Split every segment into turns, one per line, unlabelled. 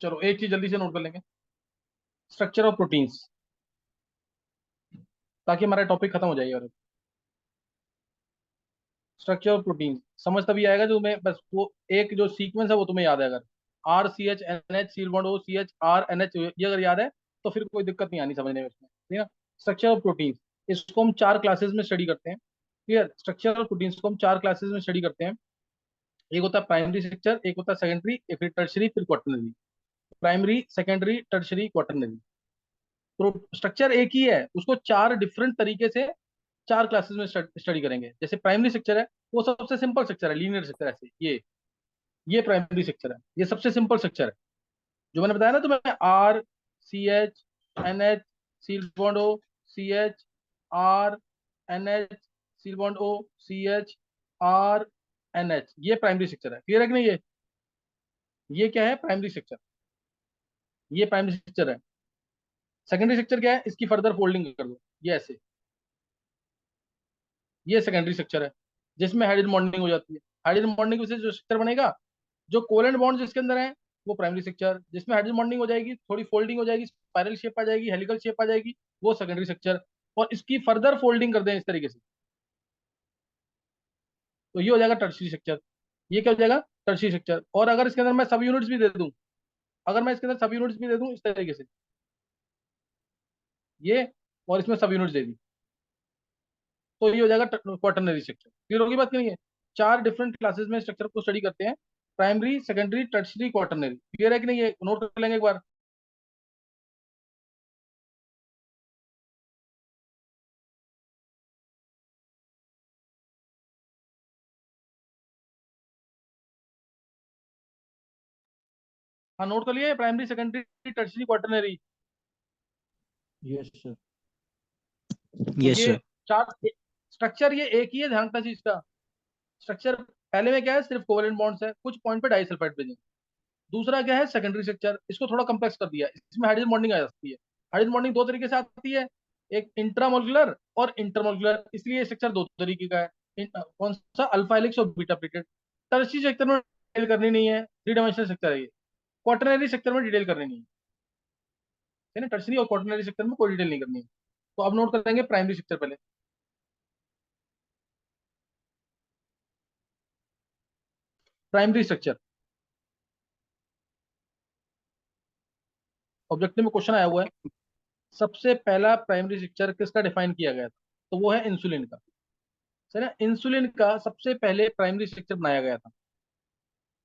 चलो एक चीज जल्दी से नोट कर लेंगे, स्ट्रक्चर ऑफ प्रोटीन्स, ताकि हमारा टॉपिक खत्म हो जाएगा। स्ट्रक्चर ऑफ प्रोटीन समझ तभी आएगा जो तुम्हें बस वो एक जो सीक्वेंस है वो तुम्हें याद है। अगर RCH NH seal bond OCH RNH ये अगर याद है तो फिर कोई दिक्कत नहीं आनी समझने में इसमें, ठीक है ना। स्ट्रक्चर ऑफ प्रोटीन, इसको हम चार क्लासेस में स्टडी करते हैं। क्लियर, स्ट्रक्चर ऑफ प्रोटीन्स को हम चार क्लासेस में स्टडी करते हैं। एक होता है प्राइमरी स्ट्रक्चर, एक होता है सेकेंडरी, एक फिर टर्शरी, फिर quaternary. Primary, secondary, tertiary, quaternary. तो स्ट्रक्चर एक ही है, उसको चार डिफरेंट तरीके से चार क्लासेस में स्टडी करेंगे। जैसे प्राइमरी स्ट्रक्चर है, वो सबसे सिंपल स्ट्रक्चर है, लीनियर स्ट्रक्चर ऐसे ये प्राइमरी स्ट्रक्चर है, ये सबसे सिंपल स्ट्रक्चर है। जो मैंने बताया ना तुम्हें, RCH NH seal bond OCH RNH seal bond OCH RNH, ये प्राइमरी स्ट्रक्चर है। क्लियर है कि नहीं? ये क्या है? प्राइमरी स्ट्रक्चर, ये प्राइमरी स्ट्रक्चर है। सेकेंडरी स्ट्रक्चर क्या है? इसकी फर्दर फोल्डिंग कर दो, ये ऐसे, ये सेकेंडरी स्ट्रक्चर है, जिसमें हाइड्रोजन बॉन्डिंग हो जाती है। हाइड्रोजन बॉन्डिंग से जो स्ट्रक्चर बनेगा, जो कोवेलेंट बॉन्ड जिसके अंदर है, वो प्राइमरी स्ट्रक्चर। जिसमें हाइड्रोजन बॉन्डिंग हो जाएगी, थोड़ी फोल्डिंग हो जाएगी, स्पाइरल शेप आ जाएगी, हेलिकल शेप आ जाएगी, वो सेकेंडरी स्ट्रक्चर। और इसकी फर्दर फोल्डिंग कर दें इस तरीके से, तो ये हो जाएगा टर्शियरी स्ट्रक्चर। ये क्या हो जाएगा? Tertiary structure. और अगर इसके अंदर मैं सब यूनिट्स भी दे दूं, अगर मैं इसके अंदर सब यूनिट्स भी दे दूं इस तरीके से, ये, और इसमें सब यूनिट्स दे दी, तो ये हो जाएगा क्वाटरनरी स्ट्रक्चर। क्लियर होगी बात? नहीं है? चार डिफरेंट क्लासेस में स्ट्रक्चर को स्टडी करते हैं, primary, secondary, tertiary, quaternary. Clear है कि नहीं? ये नोट कर लेंगे एक बार। हाँ, नोट कर लिए, primary, secondary, tertiary, quaternary.
Yes sir.
तो
यस
ये
सर।
चार स्ट्रक्चर, ये एक ही है, ध्यान रखना चाहिए इसका। स्ट्रक्चर पहले में क्या है? सिर्फ कोवेलेंट बॉन्ड्स है, कुछ पॉइंट पे डाइसल्फाइड भेजेंगे। दूसरा क्या है? सेकेंडरी स्ट्रक्चर, इसको थोड़ा कम्प्लेक्स कर दिया, इसमें हाइड्रोजन बॉन्डिंग आ जाती है। हाइड्रोजन बॉन्डिंग दो तरीके से आती है, एक इंट्रामोलकुलर और इंटरमोलकुलर, इसलिए स्ट्रक्चर दो तरीके का है। कौन सा? अल्फा हेलिक्स और बीटा प्लेटेड। टर्शियरी स्ट्रक्चर में डिटेल करनी नहीं है, थ्री डायमेंशनल स्ट्रक्चर है ये। क्वाटरनरी स्ट्रक्चर में डिटेल करनी नहीं है ना, टर्शियरी और क्वाटरनरी स्ट्रक्चर में कोई डिटेल नहीं करनी है। तो अब नोट करेंगे प्राइमरी स्ट्रक्चर पहले। प्राइमरी स्ट्रक्चर, ऑब्जेक्टिव में क्वेश्चन आया हुआ है, सबसे पहला प्राइमरी स्ट्रक्चर किसका डिफाइन किया गया था? तो वो है इंसुलिन का। सही ना, इंसुलिन का सबसे पहले प्राइमरी स्ट्रक्चर बनाया गया था।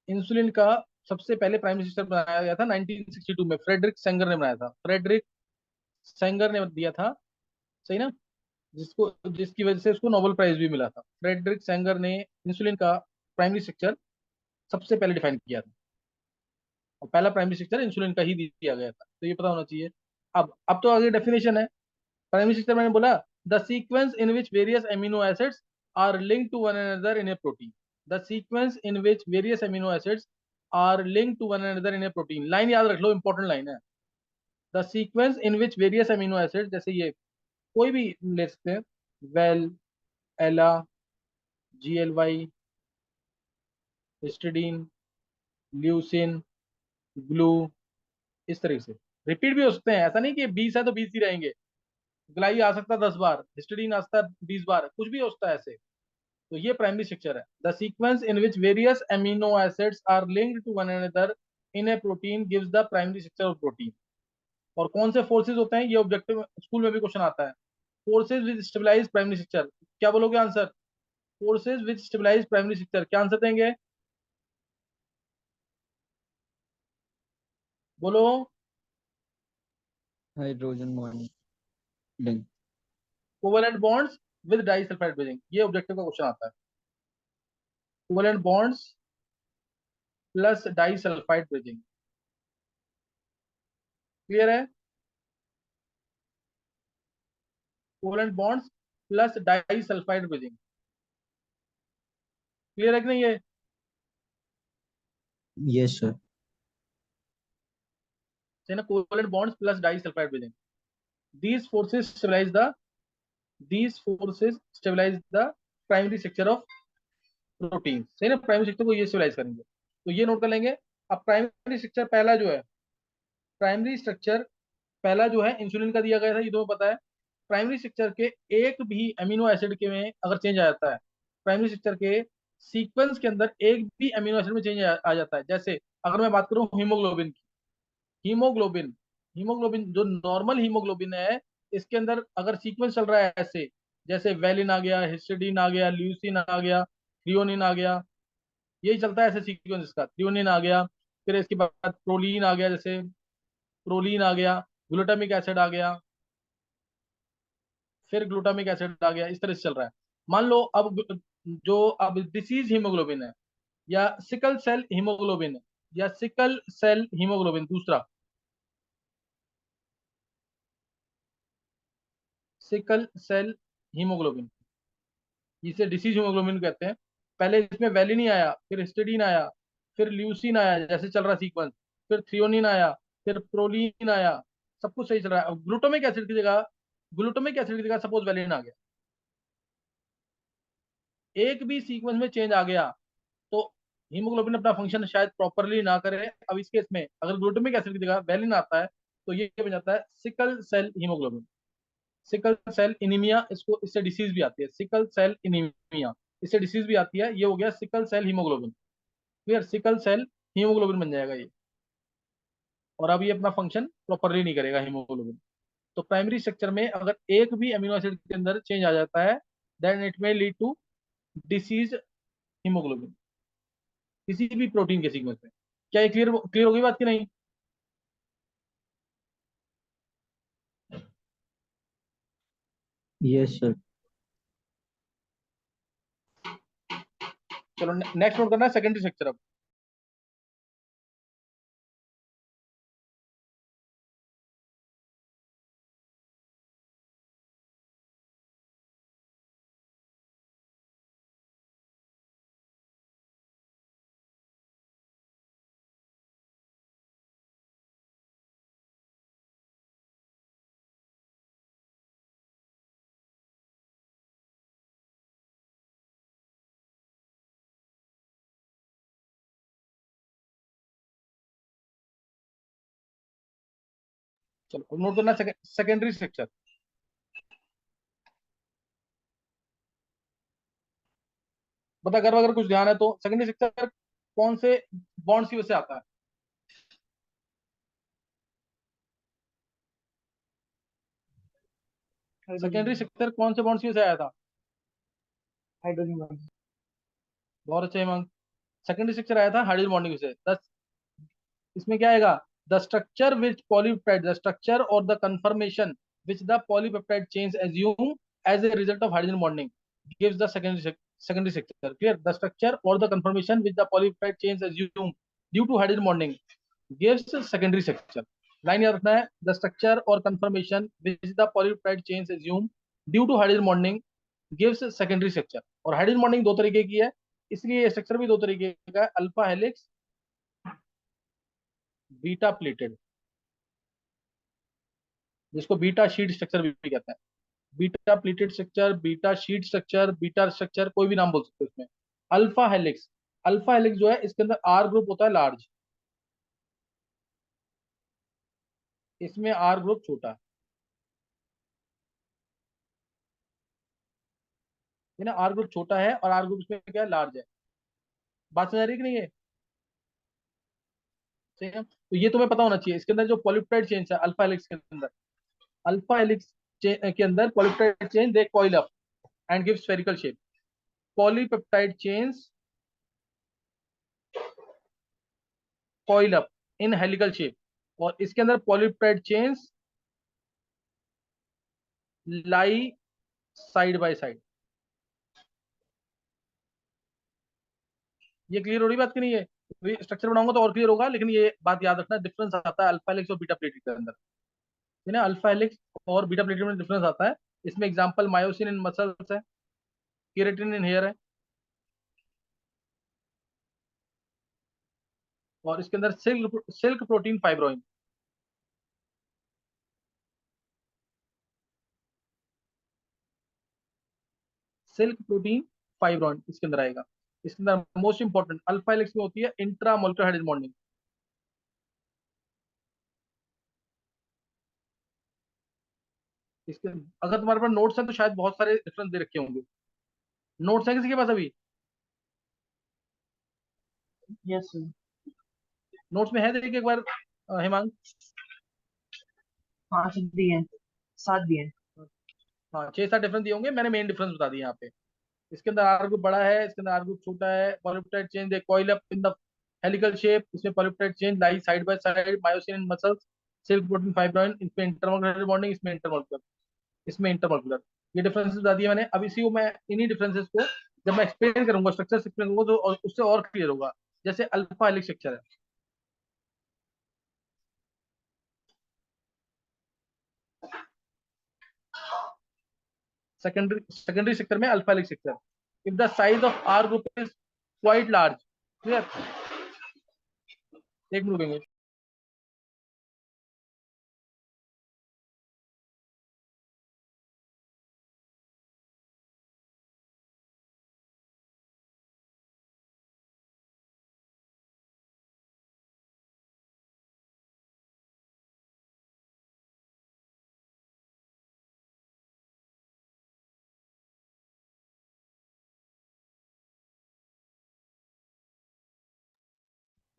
इंसुलिन का सबसे पहले प्राइमरी स्ट्रक्चर बनाया गया था 1962 में, फ्रेडरिक सेंगर ने बनाया था। फ्रेडरिक सेंगर ने दिया था, सही ना, जिसको जिसकी वजह से उसको नोबेल प्राइज भी मिला था। फ्रेडरिक सेंगर ने इंसुलिन का प्राइमरी स्ट्रक्चर सबसे पहले डिफाइन किया था, और पहला प्राइमरी स्ट्रक्चर इंसुलिन का ही दिया गया था, तो ये पता होना चाहिए। अब तो आगे डेफिनेशन है। प्राइमरी स्ट्रक्चर मैंने बोला, the sequence in which various amino acids are linked to one another in a protein. The sequence in which various amino acids are linked to one another in a protein. Line याद रख लो, important line है। The sequence in which various amino acid, जैसे ये कोई भी ले सकते हैं, वेल, एला, GLY, हिस्टिडीन, ल्यूसिन, ग्लू, इस तरीके से रिपीट भी हो सकते हैं। ऐसा नहीं कि 20 है तो 20 ही रहेंगे, ग्लाई आ सकता है 10 बार, हिस्टिडीन आ सकता है 20 बार, कुछ भी हो सकता है ऐसे। तो ये प्राइमरी स्ट्रक्चर है। The sequence in which various amino acids are linked to one another in a protein gives the primary structure of protein. और कौन से फोर्सेज होते हैं? ये ऑब्जेक्टिव स्कूल में भी क्वेश्चन आता है। Forces which stabilise primary structure, क्या बोलोगे answer? Forces which stabilise primary structure, क्या आंसर देंगे? बोलो।
Hydrogen bonding.
Covalent bonds with disulphide bridging, ये ऑब्जेक्टिव का क्वेश्चन आता है। Covalent bonds plus disulphide bridging. Clear है? Covalent bonds plus disulphide bridging. Clear है कि नहीं? ये
यस सर।
है ना, covalent bonds plus disulphide bridging. these forces stabilize the these forces stabilize the primary structure of protein. सही ना, primary structure को ये स्टेबलाइज करेंगे, तो ये नोट कर लेंगे। अब प्राइमरी स्ट्रक्चर पहला जो है, प्राइमरी स्ट्रक्चर पहला जो है इंसुलिन का दिया गया था, ये तुम्हें पता है। प्राइमरी स्ट्रक्चर के एक भी अमीनो एसिड के में अगर चेंज आ जाता है, प्राइमरी स्ट्रक्चर के सीक्वेंस के अंदर एक भी अमीनो एसिड में चेंज आ जाता है, जैसे अगर मैं बात करूं हीमोग्लोबिन की, हीमोग्लोबिन हीमोग्लोबिन जो नॉर्मल हीमोग्लोबिन है, इसके अंदर अगर सीक्वेंस चल रहा है ऐसे, जैसे वेलिन आ गया, हिस्टिडीन आ गया, ल्यूसीन आ गया, थ्रियोनिन आ गया, यही चलता है ऐसे सीक्वेंस इसका, थ्रियोनिन आ गया, फिर इसके बाद प्रोलीन आ गया, जैसे प्रोलीन आ गया, ग्लूटामिक एसिड आ गया, फिर ग्लूटामिक एसिड आ गया, इस तरह से चल रहा है। मान लो अब जो अब डिसीज हीमोग्लोबिन है, या सिकल सेल हीमोग्लोबिन है, या सिकल सेल हीमोग्लोबिन दूसरा, सिकल सेल हीमोग्लोबिन, जिसे डिसीज हीमोग्लोबिन कहते हैं। पहले इसमें वेलिन ही आया, फिर हिस्टिडीन आया, फिर ल्यूसीन आया, जैसे चल रहा सीक्वेंस, फिर थ्रियोनिन आया, फिर प्रोलीन आया, सब कुछ सही चल रहा है। अब ग्लूटामिक एसिड की जगह सपोज वेलिन आ गया, एक भी सीक्वेंस में चेंज आ गया तो हीमोग्लोबिन अपना फंक्शन शायद प्रॉपरली ना करे। अब इस केस में अगर ग्लूटामिक एसिड की जगह वेलिन आता है, तो ये बन जाता है sickle cell haemoglobin, sickle cell anaemia, इसको इससे डिसीज भी आती है, सिकल सेल इनीमिया, इससे डिसीज भी आती है। ये हो गया sickle cell haemoglobin, clear, sickle cell haemoglobin बन जाएगा ये। और अब ये अपना फंक्शन प्रॉपरली नहीं करेगा हीमोग्लोबिन। तो प्राइमरी स्ट्रक्चर में अगर एक भी अमीनो एसिड के अंदर चेंज आ जाता है, then it may lead to disease haemoglobin, किसी भी प्रोटीन के सीक्वेंस में। क्या ये क्लियर क्लियर होगी बात की नहीं?
Yes, sir.
चलो नेक्स्ट नोट करना है सेकेंडरी स्ट्रक्चर अब। चलो नोट करना सेकेंडरी स्ट्रक्चर। बता अगर अगर कुछ ध्यान है तो, सेकेंडरी स्ट्रक्चर कौन से बॉन्ड्स की वजह से आता है? सेकेंडरी स्ट्रक्चर कौन से बॉन्ड्स की वजह से आया था? Hydrogen bond. बहुत अच्छे हिमांक। सेकेंडरी स्ट्रक्चर आया था हाइड्रोजन बॉन्डिंग से। इसमें क्या आएगा? The structure which polypeptide, the structure और the conformation which the polypeptide chains assume as a result of hydrogen bonding gives the secondary structure, clear, the structure or the conformation which the polypeptide chains assume due to hydrogen bonding gives secondary structure। Line याद रखना है, the structure or conformation which the polypeptide chains assume due to hydrogen bonding gives secondary structure। और hydrogen bonding दो तरीके की है, इसलिए structure भी दो तरीके का है, अल्फा हेलिक्स, बीटा प्लेटेड, जिसको बीटा शीट स्ट्रक्चर भी कहते हैं। Beta pleated structure, beta sheet structure, beta structure, कोई भी नाम बोल सकते हो इसमें। अल्फा हेलिक्स, अल्फा हेलिक्स जो है इसके अंदर आर ग्रुप होता है लार्ज, इसमें आर ग्रुप छोटा है ना, आर ग्रुप छोटा है और आर ग्रुप इसमें क्या है, लार्ज है। बात समझ आ रही है कि नहीं है? सही है, तो ये तुम्हें पता होना चाहिए। इसके अंदर जो पॉलीपेप्टाइड चेन है अल्फा हेलिक्स के अंदर, अल्फा हेलिक्स के अंदर polypeptide chain they coil up and give spherical shape. Polypeptide chains coil up in helical shape, और इसके अंदर polypeptide chains lie side by side. ये क्लियर हो रही बात की नहीं है? स्ट्रक्चर बनाऊंगा तो और क्लियर होगा, लेकिन ये बात याद रखना, डिफरेंस आता है अल्फा हेलिक्स और बीटा प्लेटेड के अंदर, है ना। अल्फा हेलिक्स और बीटा प्लेटेड में डिफरेंस आता है। इसमें एग्जांपल मायोसिन इन मसल्स है, केराटिन इन हेयर है, और इसके अंदर silk silk protein fibroin, silk protein fibroin इसके अंदर आएगा। इसके अंदर मोस्ट इंपॉर्टेंट अल्फा हेलिक्स में होती है इंट्रा मोलिकुलर हाइड्रोजन बॉन्डिंग, इसके अगर तुम्हारे पास नोट्स हैं तो शायद बहुत सारे रेफरेंस दे रखे होंगे। नोट्स है किसी के पास अभी?
Yes sir.
नोट्स में है, देखिए एक बार हिमांग।
हाँ सर दिए हैं, 7 दिए हैं।
हाँ, 6-7 डिफरेंस दिए होंगे, मैंने मेन डिफरेंस बता दिए यहाँ पे। इसके अंदर आर ग्रुप बड़ा है, इसके अंदर आर ग्रुप छोटा है। Polypeptide chain they coil up in the helical shape, इसमें polypeptide chain lie side by side, myosin in muscles, silk protein fibroin, इसमें इंटरमॉलिक्यूलर बॉन्डिंग, इसमें इंटरमॉलिक्यूलर, इसमें इंटरमॉलिक्यूलर। ये डिफरेंसेस बता दिए मैंने। अब इसी को मैं, इन्हीं डिफरेंसेस को जब मैं एक्सप्लेन करूंगा, स्ट्रक्चर एक्सप्लेन करूंगा, तो उससे और क्लियर होगा। जैसे अल्फा हेलिक्स स्ट्रक्चर है, सेकेंडरी सेक्टर में alpha helix sector, if the size of R group is quite large. Clear? एक मिनट रुकेंगे।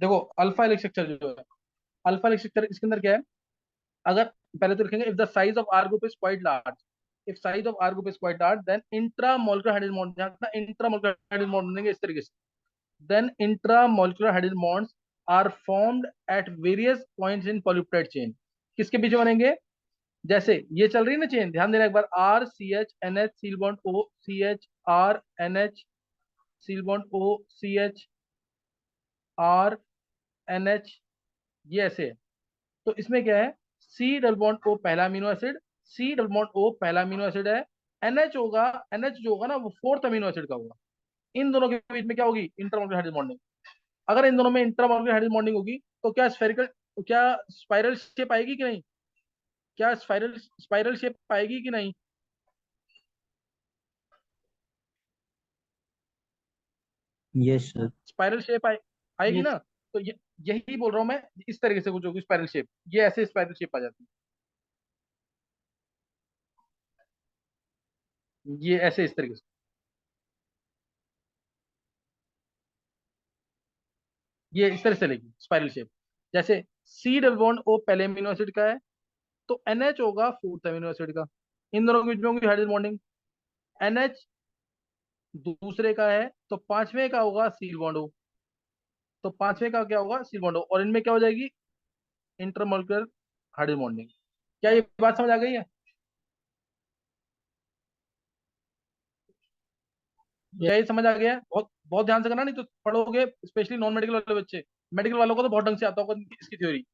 देखो, अल्फा हेलिक्स स्ट्रक्चर जो है, अल्फा हेलिक्स स्ट्रक्चर इसके अंदर क्या है? अगर पहले तो लिखेंगे, if the size of R group is quite large, if size of R group is quite large, then intra molecular hydrogen bond, intra molecular hydrogen bond बनेंगे इस तरीके से। Then intra molecular hydrogen bonds are formed at various points in polypeptide chain. किसके बीच में बनेंगे? जैसे ये चल रही है ना चेन, ध्यान देना एक बार, R C H N H सील bond O C H R N H सील bond O C H R N H, ये ऐसे है। तो इसमें क्या है? सी डबल बॉन्ड ओ पहला amino acid, C double bond O पहला अमीनो एसिड है। एनएच होगा, एनएच जो होगा ना वो फोर्थ अमीनो एसिड का होगा। इन दोनों के बीच में क्या होगी? Intermolecular hydrogen bonding. अगर इन दोनों में इंटरमॉलिक्यूलर हाइड्रोजन बॉन्डिंग होगी तो क्या स्फेरिकल, क्या स्पाइरल शेप आएगी कि नहीं? क्या स्पाइरल स्पाइरल शेप आएगी कि नहीं?
Yes sir.
स्पाइरल शेप आएगी
यस।
ना? तो यही बोल रहा हूँ मैं, इस तरीके से कुछ होगी स्पाइरल शेप, ये ऐसे स्पाइरल शेप आ जाती है, ये ऐसे इस तरीके से, ये इस तरह से लेगी स्पाइरल शेप। जैसे सी डबल बॉन्ड ओ पहले अमीनो एसिड का है, तो NH होगा फोर्थ अमीनो एसिड का। इन दोनों के बीच में होगी हाइड्रोजन बॉन्डिंग। NH दूसरे का है, तो पांचवें का होगा सील बॉन्ड हो, तो पांचवें का क्या होगा? सील बॉन्ड हो, और इनमें क्या हो जाएगी? Intermolecular hydrogen bonding. क्या ये बात समझ आ गई है? क्या ये समझ आ गया है? बहुत बहुत ध्यान से करना, नहीं तो पढ़ोगे, स्पेशली नॉन मेडिकल वाले बच्चे। मेडिकल वालों को तो बहुत ढंग से आता होगा इसकी थ्योरी।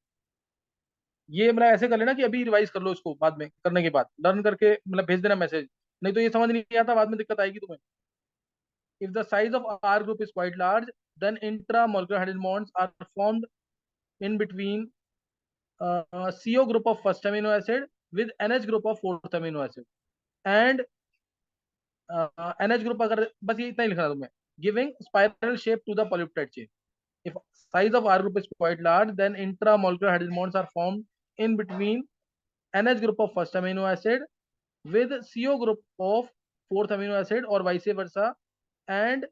ये मतलब ऐसे कर लेना कि अभी रिवाइज कर लो इसको, बाद में करने के बाद लर्न करके मतलब भेज देना मैसेज, नहीं तो ये समझ नहीं आता, बाद में दिक्कत आएगी तुम्हें। If the size of R group is quite large, then intramolecular hydrogen bonds are formed in between CO group of first amino acid with NH group of fourth amino acid. And NH group, अगर बस ये इतना ही लिखना तुम्हें, giving spiral shape to the polypeptide chain. If size of R group is quite large, then intramolecular hydrogen bonds are formed in between NH group of first amino acid with CO group of fourth amino acid, or vice versa, and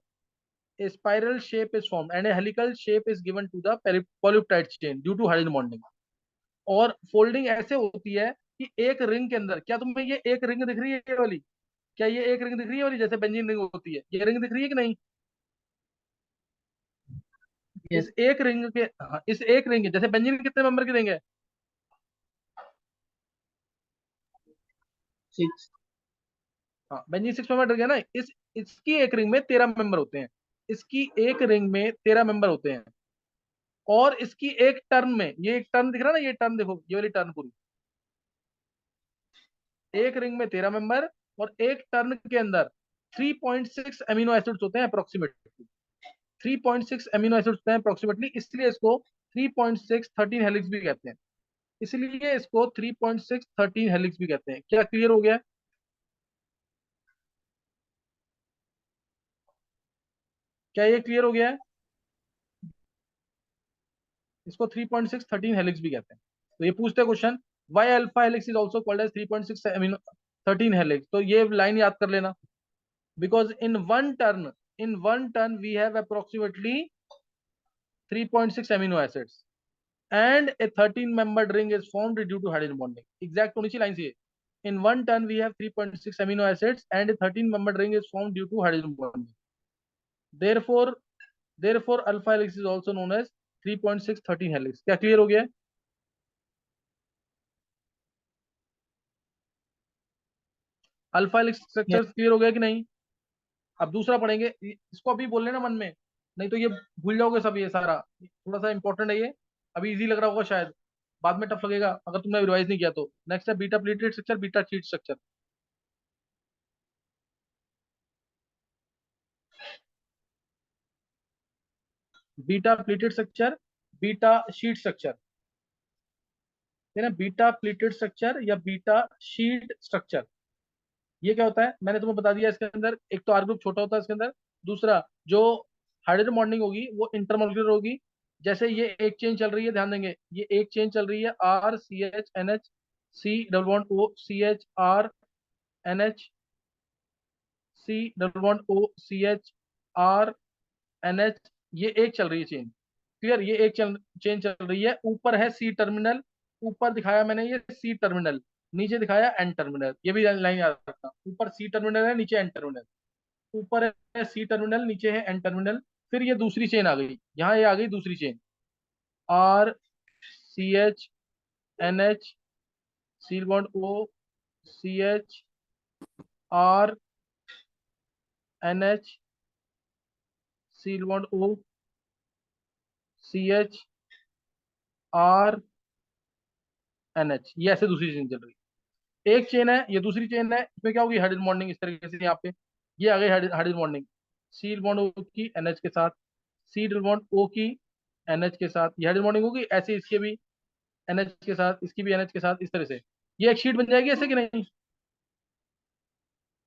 a spiral shape is formed and a helical shape is given to the polypeptide chain due to hydrogen bonding. और folding ऐसे होती है कि एक ring के अंदर, क्या तुम्हें ये एक रिंग दिख रही है ये वाली? क्या ये एक रिंग दिख रही है वाली, जैसे बेंजीन रिंग होती है, ये रिंग दिख रही है कि नहीं?
यस।
इस एक रिंग के, हाँ, इस एक रिंग, जैसे बेंजीन कितने मेंबर की रिंग है?
6।
हाँ, बेंजीन 6 मेंबर गया ना। इस इसकी एक रिंग में 13 मेंबर होते हैं, इसकी एक रिंग में 13 मेंबर होते हैं। और इसकी एक टर्न में, ये एक टर्न दिख रहा है ना, ये टर्न देखो, ये वाली टर्न पूरी, एक रिंग में 13 मेंबर, और एक टर्न के अंदर 3.6 अमीनो एसिड्स होते हैं अप्रोक्सीमेटली, 3.6 अमीनो एसिड्स होते हैं अप्रोक्सीमेटली, इसलिए इसको 3.6 13 हेलिक्स भी कहते हैं। इसलिए इसको 3.6 13 हेलिक्स भी कहते हैं। क्या क्लियर हो गया? क्या ये क्लियर हो गया है? इसको 3.6 13 हेलिक्स भी कहते हैं। तो ये पूछते हैं question, why alpha helix is also called as 3.6 amino 13 helix, तो ये लाइन याद कर लेना, because in one turn we have approximately 3.6 amino acids and a 13 membered ring is formed due to hydrogen bonding. Exact होनी चाहिए line से, in one turn we have 3.6 amino acids and a 13 membered ring is formed due to hydrogen bonding. Therefore alpha helix is also known as 3.6 13 helix. क्या clear हो गया है? Alpha helix structure clear हो गया कि नहीं? अब दूसरा पढ़ेंगे, इसको अभी बोल लेना मन में, नहीं तो ये भूल जाओगे सब, ये सारा थोड़ा सा इंपॉर्टेंट है ये, अभी इजी लग रहा होगा शायद, बाद में टफ लगेगा अगर तुमने रिवाइज नहीं किया तो। नेक्स्ट है beta pleated structure, beta sheet structure. Beta pleated structure, beta sheet structure, है ना, बीटा प्लेटेड स्ट्रक्चर या बीटा शीट स्ट्रक्चर। ये क्या होता है मैंने तुम्हें बता दिया, इसके अंदर एक तो आर ग्रुप छोटा होता है इसके अंदर, दूसरा जो हाइड्रोजन बॉन्डिंग होगी वो इंटरमोलिकुलर होगी। जैसे ये एक चेन चल रही है, ध्यान देंगे, ये एक चेन चल रही है R C H N H C double bond O C H R N H C double bond O C H R N H, ये एक चल रही है चेन, क्लियर, ये एक चेन चल रही है, ऊपर है सी टर्मिनल, ऊपर दिखाया मैंने ये सी टर्मिनल, नीचे दिखाया एन टर्मिनल, ये भी लाइन याद रखना, ऊपर सी टर्मिनल है नीचे एन टर्मिनल, ऊपर है सी टर्मिनल नीचे है एन टर्मिनल। फिर ये दूसरी चेन आ गई, यहाँ ये आ गई दूसरी chain, R C H N H C bond O C H R N H C bond O C H R N H, ये ऐसे दूसरी चेन चल रही है, एक चेन है ये दूसरी चेन है, इसमें क्या होगी हाइड्रोजन बॉन्डिंग, इस तरीके से यहाँ पे ये आ गई हाइड्रोजन बॉन्डिंग, सी बॉन्ड ओ की एनएच के साथ, सी डबल बॉन्ड ओ की एनएच के साथ, ये हाइड्रोजन बॉन्डिंग होगी, ऐसे इसके भी एनएच के साथ, इसकी भी एनएच के साथ, इस तरह से ये एक शीट बन जाएगी ऐसे कि नहीं,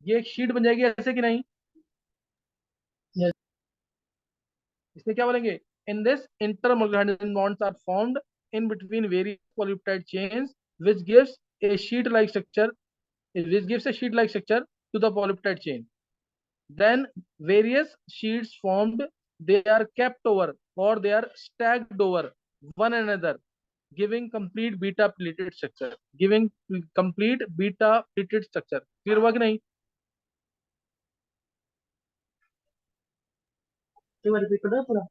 ये एक शीट बन जाएगी ऐसे कि नहीं?
Yes.
इसमें क्या बोलेंगे, in this intermolecular hydrogen bonds are formed in between various polypeptide chains which gives a sheet like structure, which gives a sheet like structure to the polypeptide chain. Then various sheets formed, they are kept over or they are stacked over one another, giving complete beta pleated structure, giving complete beta pleated structure। Clear हुआ कि नहीं?
एक बार repeat करो पूरा।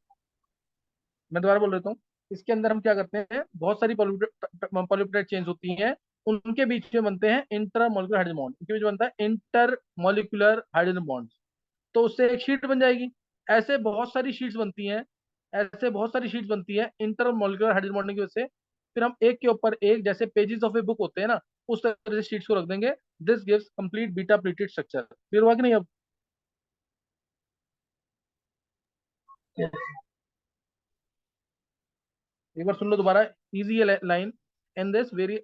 मैं दोबारा बोल देता हूँ, इसके अंदर हम क्या करते हैं, बहुत सारी पॉलीपेप्टाइड चेन्स होती हैं, उनके बीच में बनते हैं इंटरमोलिकुलर हाइड्रोजन बॉन्ड, उनके बीच में बनता है इंटरमोलिकुलर हाइड्रोजन बॉन्ड, तो उससे एक शीट बन जाएगी। ऐसे बहुत सारी शीट्स बनती हैं, ऐसे बहुत सारी शीट्स बनती है इंटरमोलिकुलर हाइड्रोजन बॉन्डिंग की वजह से, फिर हम एक के ऊपर एक जैसे पेजेस ऑफ ए बुक होते हैं ना, उस तरह से शीट्स को रख देंगे, this gives complete beta pleated structure. Clear हुआ कि नहीं? अब
Yes.
एक बार सुन लो दोबारा, इजी है line, in this very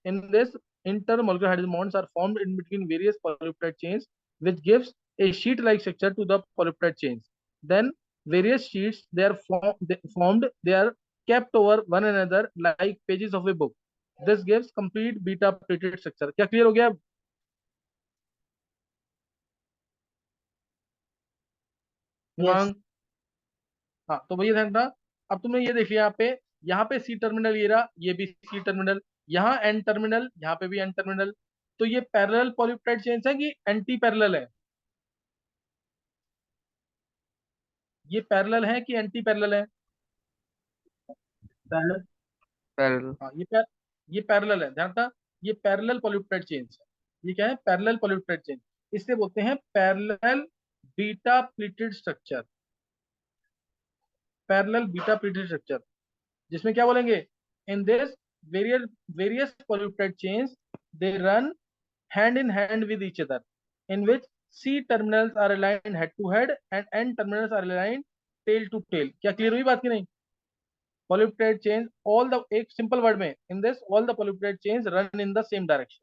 in this intermolecular hydrogen bonds are formed in between various polypeptide chains which gives a sheet like structure to the polypeptide chains. Then various sheets they are formed, they are kept over one another like pages of a book, this gives complete beta plated structure। क्या clear हो गया?
Yes.
हाँ तो भैया ध्यान था, अब तुमने ये देख लिया यहाँ पे सी टर्मिनल ये रहा, ये भी सी टर्मिनल, यहाँ एन टर्मिनल, यहाँ पे भी एन टर्मिनल, तो ये पैरेलल पॉलीपेप्टाइड चेन्स है कि एंटी पैरेलल है? ये पैरेलल है कि एंटी पैरेलल है?
Parallel.
पैरेलल।
हाँ ये पैरेलल है, ध्यान था, ये पैरेलल पॉलीपेप्टाइड चेन्स है, ये क्या है, पैरेलल पॉलीपेप्टाइड चेन, इससे बोलते हैं parallel beta pleated structure, parallel beta pleated structure, जिसमें क्या बोलेंगे, in this various various polypeptide chains they run hand in hand with each other, in which C terminals are aligned head to head and N terminals are aligned tail to tail। क्या clear हुई बात की नहीं? Polypeptide chains, all the, एक simple word में, in this all the polypeptide chains run in the same direction,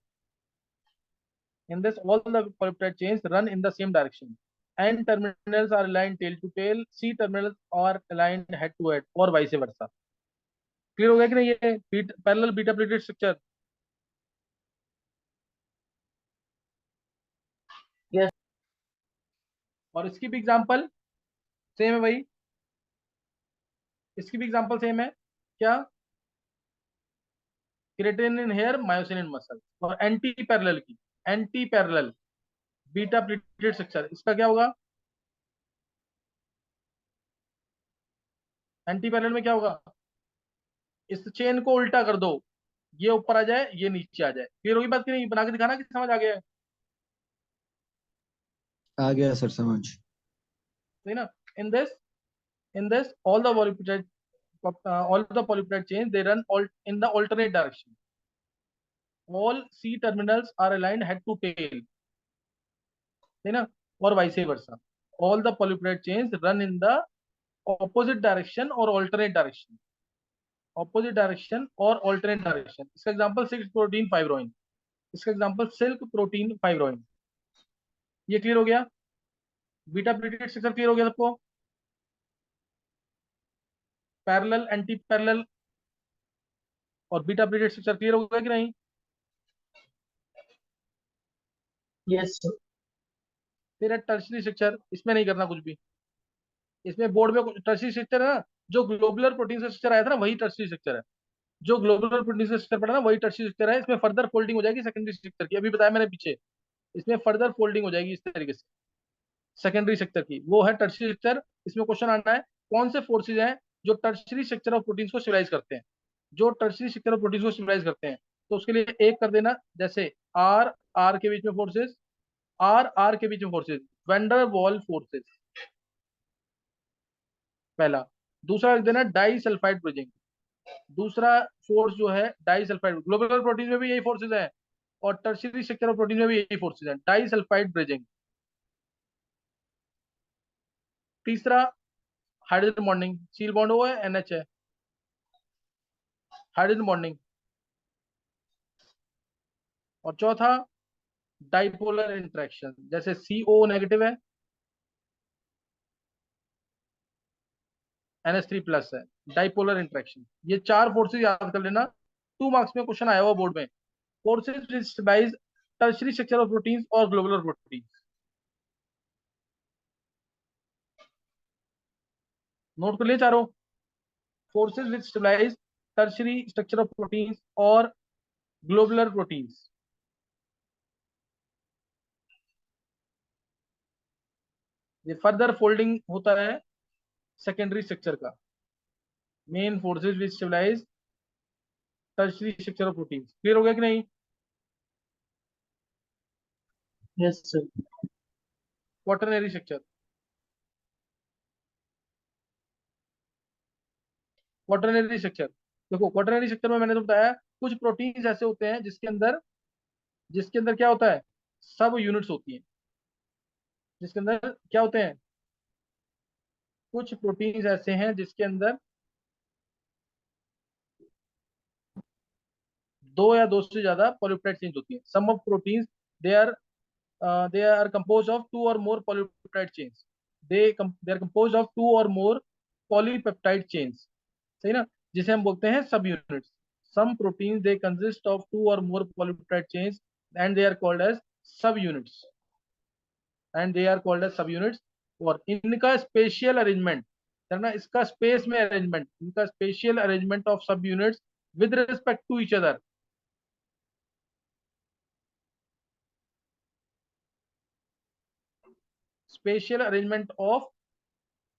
in this all the polypeptide chains run in the same direction, N terminals are aligned tail to tail, C terminals are aligned head to head और vice versa। Clear हो गया कि नहीं ये parallel beta pleated structure?
Yes
और इसकी भी example same है भाई, इसकी भी एग्जांपल सेम है क्या? केराटिन इन हेयर, मायोसिन इन मसल। और anti parallel beta pleated structure, इसका क्या होगा? एंटी पैरेलल में क्या होगा? इस चेन को उल्टा कर दो, ये ऊपर आ जाए, ये नीचे आ जाए। क्लियर होगी बात कि नहीं? बना के दिखाना कि समझ आ गया है?
आ गया सर समझ।
सही ना? In this in this all the polypeptide chains, they run all in the alternate direction. All C terminals are aligned head to tail, है ना? और vice versa. All the polypeptide chains run in the opposite direction or alternate direction. Opposite direction or alternate direction. इसका example silk protein fibroin. इसका example silk protein fibroin. ये clear हो गया? Beta pleated structure clear हो गया सबको? Parallel, anti parallel और beta pleated structure clear हो गया कि नहीं?
यस सर
फिर है टर्शरी स्ट्रक्चर, इसमें नहीं करना कुछ भी। इसमें बोर्ड में टर्शरी स्ट्रक्चर है ना, जो ग्लोबुलर प्रोटीन का स्ट्रक्चर आया था ना, वही टर्शरी स्ट्रक्चर है। जो ग्लोबुलर प्रोटीन का स्ट्रक्चर पड़ा ना, वही टर्शरी स्ट्रक्चर है। इसमें फर्दर फोल्डिंग हो जाएगी सेकेंडरी स्ट्रक्चर की, अभी बताया मैंने पीछे। इसमें फर्दर फोल्डिंग हो जाएगी इस तरीके से सेकेंडरी स्ट्रक्चर की, वो है टर्शरी स्ट्रक्चर। इसमें क्वेश्चन आना है कौन से फोर्सेज हैं जो टर्शरी स्ट्रक्चर ऑफ प्रोटीन्स को स्टेबलाइज करते हैं, जो टर्शरी स्ट्रक्चर ऑफ प्रोटीन्स को स्टेबलाइज करते हैं। तो उसके लिए एक कर देना, जैसे आर आर के बीच में फोर्सेज, आर आर के बीच में फोर्सेज, वेंडर वॉल फोर्सेज पहला। दूसरा लिख देना डाई सल्फाइड ब्रिजिंग। दूसरा फोर्स जो है डाई सल्फाइड, ग्लोबुलर प्रोटीन में भी यही फोर्सेज है और टर्शियरी स्ट्रक्चर ऑफ प्रोटीन में भी यही फोर्सेज है, डाई सल्फाइड ब्रिजिंग। तीसरा हाइड्रोजन बॉन्डिंग, सील बॉन्ड हुआ है, एनएच है, हाइड्रोजन बॉन्डिंग। और चौथा डाइपोलर इंटरेक्शन, जैसे CO नेगेटिव है, NH3+ है, डाइपोलर इंटरेक्शन। ये चार फोर्सेज याद कर लेना, 2 मार्क्स में क्वेश्चन आया हुआ बोर्ड में। Forces which stabilise tertiary structure of proteins और ग्लोबुलर प्रोटीन। नोट कर लिए चारों? Forces which stabilise tertiary structure of proteins और ग्लोबुलर प्रोटीन्स। ये फर्दर फोल्डिंग होता है सेकेंडरी स्ट्रक्चर का। Main forces which stabilise tertiary structure of proteins. Clear हो गया कि नहीं?
Yes sir
quaternary structure, quaternary structure देखो, क्वाटरनरी स्ट्रक्चर में मैंने तो बताया कुछ प्रोटीन्स ऐसे होते हैं जिसके अंदर क्या होता है, सब यूनिट्स होती हैं। जिसके अंदर क्या होते हैं, कुछ प्रोटीन्स ऐसे हैं जिसके अंदर दो या दो से ज्यादा पॉलीपेप्टाइड चेंज होती है। Some of proteins they are they are composed of 2 or more polypeptide chains. They are composed of 2 or more polypeptide chains, सही ना? जिसे हम बोलते हैं subunits. Some proteins they consist of 2 or more polypeptide chains and they are called as subunits, subunits. और इनका spatial arrangement करना, इसका स्पेस में अरेंजमेंट, इनका spatial arrangement of subunits with respect to each other. Spatial arrangement of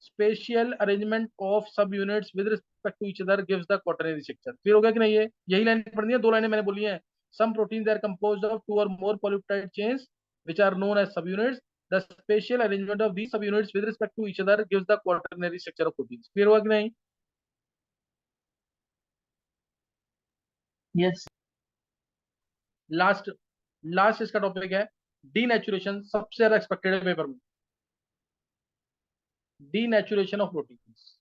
spatial arrangement of subunits with respect to each other gives the quaternary structure. Clear हो गया कि नहीं? ये यही लाइन पढ़नी है, 2 लाइनें मैंने बोली हैं। Some proteins are composed of 2 or more polypeptide chains which are known as subunits. The spatial arrangement of these subunits with respect to each other gives the quaternary structure of proteins. Clear हुआ कि नहीं?
Yes
last last इसका topic है denaturation, सबसे ज्यादा expected है paper में। Denaturation of proteins.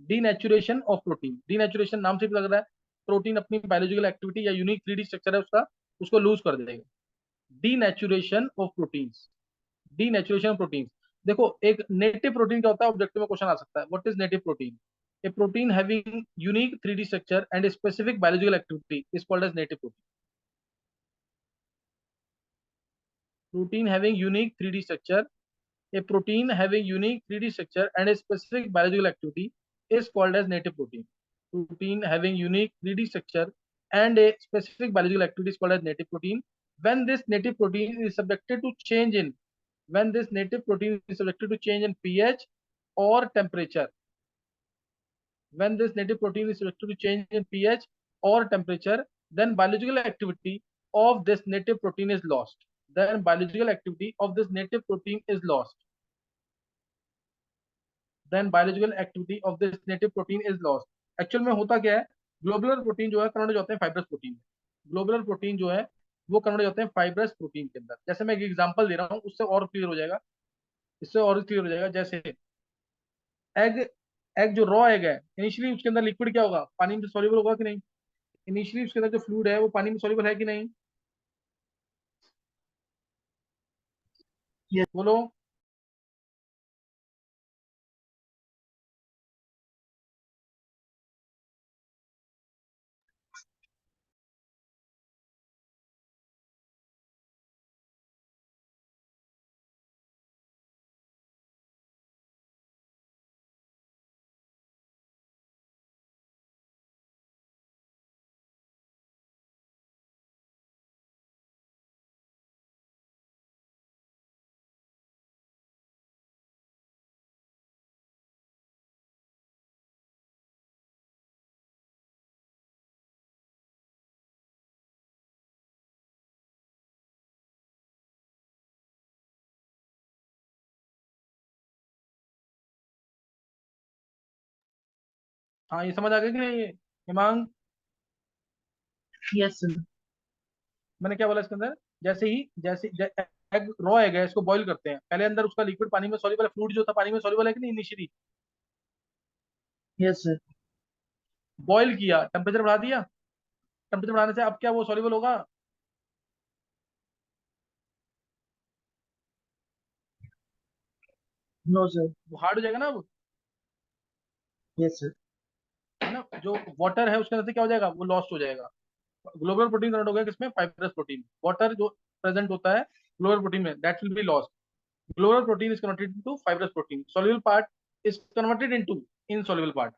Denaturation of protein, denaturation नाम से भी लग रहा है प्रोटीन अपनी बायोलॉजिकल एक्टिविटी या यूनिक 3D स्ट्रक्चर है उसका, उसको लूज कर देगा। Denaturation of proteins, denaturation of proteins. देखो एक नेटिव प्रोटीन क्या होता है, ऑब्जेक्टिव में क्वेश्चन आ सकता है, what is native protein? A protein having unique 3D structure and specific biological activity is called as native protein. Protein having unique 3D structure, a protein having unique 3D structure and a specific biological activity is called as native protein. Protein having unique 3D structure and a specific biological activity is called as native protein. When this native protein is subjected to change in, when this native protein is subjected to change in pH or temperature, when this native protein is subjected to change in pH or temperature, then biological activity of this native protein is lost. Then biological activity of this native protein is lost. Then biological activity of this native protein is lost. Actual में होता क्या है, globular protein जो है convert हो जाते हैं fibrous protein में। ग्लोबुलर प्रोटीन जो है वो कन्वर्ट हो जाते हैं फाइब्रस प्रोटीन के अंदर। जैसे मैं एक एग्जांपल दे रहा हूँ, उससे और क्लियर हो जाएगा, इससे और क्लियर हो जाएगा। जैसे एग, एग जो रॉ एग है, इनिशियली उसके अंदर लिक्विड क्या होगा, पानी में सॉल्युबल होगा कि नहीं? इनिशियली उसके अंदर जो फ्लूइड है वो पानी में सॉल्युबल है कि नहीं?
Yes.
बोलो। हाँ ये समझ आ गया कि नहीं ये हिमांग?
Yes, sir.
मैंने क्या बोला इसके अंदर, जैसे एग रॉ एग है, इसको बॉईल करते हैं, पहले अंदर उसका लिक्विड पानी में सॉल्युबल है, फ्लूइड जो था पानी में सॉल्युबल है कि नहीं इनिशियली?
Yes, sir.
बॉईल किया, टेम्परेचर बढ़ा दिया, टेम्परेचर बढ़ाने से अब क्या वो सॉल्युबल होगा?
No, sir.
वो हार्ड हो जाएगा ना अब,
Yes, sir.
है ना? जो वाटर है उसके अंदर से क्या हो जाएगा, वो लॉस्ट हो जाएगा। ग्लोबल प्रोटीन कन्वर्ट हो गया किसमें, फाइब्रस प्रोटीन। वाटर जो प्रेजेंट होता है ग्लोबल प्रोटीन में, that will be lost. Global protein is converted into fibrous protein, soluble part is converted into insoluble part.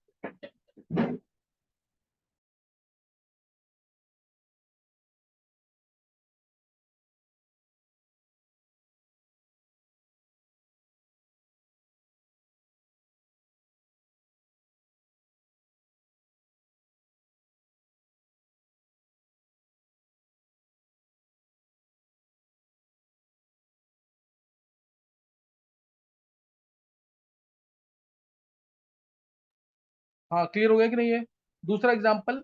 हाँ क्लियर हो गया कि नहीं ये? दूसरा एग्जाम्पल,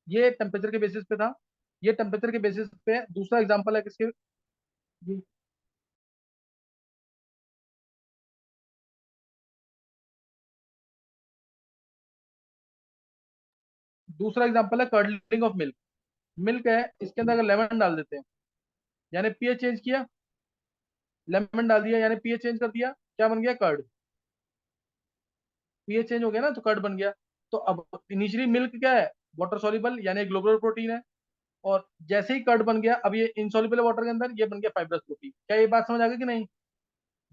ये टेम्परेचर के बेसिस पे था, ये टेम्परेचर के बेसिस पे दूसरा एग्जांपल है किसके? जी। दूसरा एग्जांपल है कर्डलिंग ऑफ मिल्क। मिल्क है, इसके अंदर अगर लेमन डाल देते हैं, यानी पीएच चेंज किया, लेमन डाल दिया यानी पीएच चेंज कर दिया, क्या बन गया, कर्ड। पीएच चेंज हो गया ना तो कर्ड बन गया। तो अब इनिशियली मिल्क क्या है, वाटर सॉल्युबल यानी ग्लोबुलर प्रोटीन है, और जैसे ही कर्ड बन गया अब ये इनसॉल्युबल है वाटर के अंदर, ये बन गया फाइब्रस प्रोटीन। क्या ये बात समझ आ गई कि नहीं?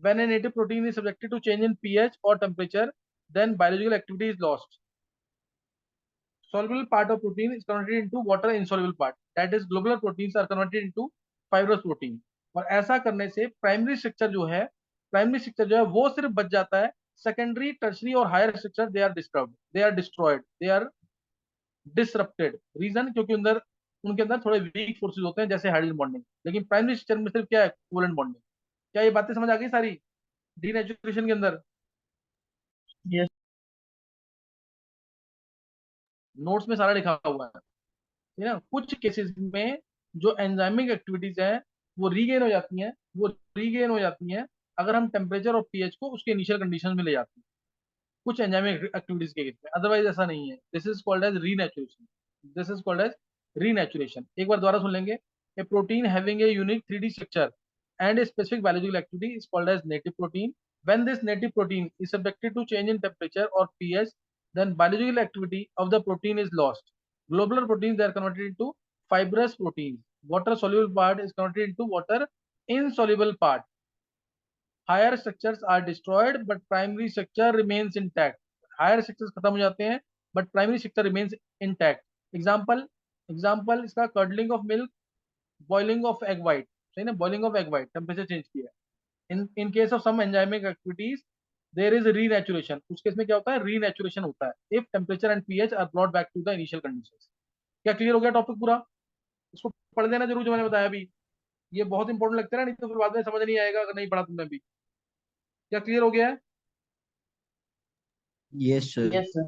When a native protein is subjected to change in pH और temperature, then biological activity is lost. Soluble part of protein is converted into water insoluble part. That is, globular proteins are converted into fibrous protein. और ऐसा करने से primary structure जो है, primary structure जो है वो सिर्फ बच जाता है, सेकेंडरी, टर्शरी और higher structure they are disturbed, they are destroyed, they are disrupted. Reason, क्योंकि अंदर उनके अंदर थोड़े वीक फोर्सेज होते हैं जैसे हाइड्रोजन बॉन्डिंग, लेकिन प्राइमरी स्ट्रक्चर में सिर्फ क्या है, कोवेलेंट बॉन्डिंग। क्या ये बातें समझ आ गई सारी डीनेचुरेशन के अंदर?
Yes.
नोट्स में सारा लिखा हुआ है, ठीक है ना? कुछ केसेस में जो एंजाइमिक एक्टिविटीज हैं वो रीगेन हो जाती हैं, वो रीगेन हो जाती हैं अगर हम टेम्परेचर और पीएच को उसके इनिशियल कंडीशन में ले जाते हैं, कुछ एंजाइमिक एक्टिविटीज के केस में, अदरवाइज ऐसा नहीं है। This is called as renaturation, this is called as renaturation. एक बार दोबारा सुन लेंगे, a protein having a unique 3D structure and a specific biological activity is called as native protein. When this native protein is subjected to change in temperature or pH, then biological activity of the protein is lost. Globular proteins, they are converted into fibrous proteins. Water soluble part is converted into water insoluble part. Higher structures are destroyed, but primary structure remains intact. Higher structures खत्म हो जाते हैं, but primary structure remains intact. Example इसका curdling of milk, boiling of egg white. सही ना, boiling of egg white, temperature change किया. In case of some enzymatic activities, there is renaturation. उस case में क्या होता है, renaturation होता है. If temperature and pH are brought back to the initial conditions. क्या क्लियर हो गया टॉपिक पूरा? इसको पढ़ लेना जरूर जो मैंने बताया अभी. ये बहुत इंपॉर्टेंट लगता है ना, नहीं तो फिर बाद में समझ नहीं आएगा अगर नहीं पढ़ा तुमने अभी. क्या क्लियर हो गया है?
Yes, sir.
Yes, sir.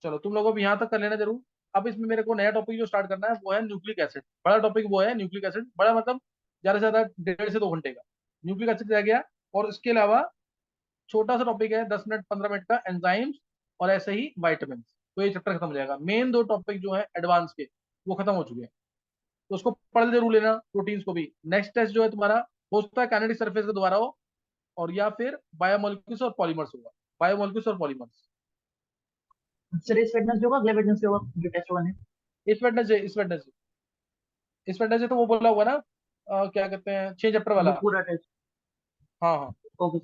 चलो तुम लोग अब यहाँ तक कर लेना जरूर. अब इसमें मेरे को नया टॉपिक जो स्टार्ट करना है वो है न्यूक्लिक एसिड. बड़ा टॉपिक वो है न्यूक्लिक एसिड. बड़ा मतलब ज्यादा से ज्यादा 1.5 से 2 घंटे का न्यूक्लिक एसिड रह गया. और इसके अलावा छोटा सा टॉपिक है 10 मिनट 15 मिनट का, एंजाइम्स और ऐसे ही वाइटामिन. तो ये चैप्टर खत्म हो जाएगा. मेन 2 टॉपिक जो है एडवांस के वो खत्म हो चुके हैं, तो उसको पढ़ जरूर लेना. प्रोटीन्स को भी नेक्स्ट टेस्ट जो है तुम्हारा हो सकता है काइनेटिक सरफेस का दोबारा हो, और या फिर बायोमोलिक्यूल्स और पॉलीमर्स होगा. बायोमोलिक्यूल्स और पॉलीमर्स
सर इस वेडनेसडे होगा, अगले वेडनेसडे होगा जो टेस्ट होगा.
इस वेडनेसडे तो वो बोला हुआ ना, क्या कहते हैं 6 चैप्टर वाला.
वो पूरा टेस्ट.
हाँ हाँ.
ओके.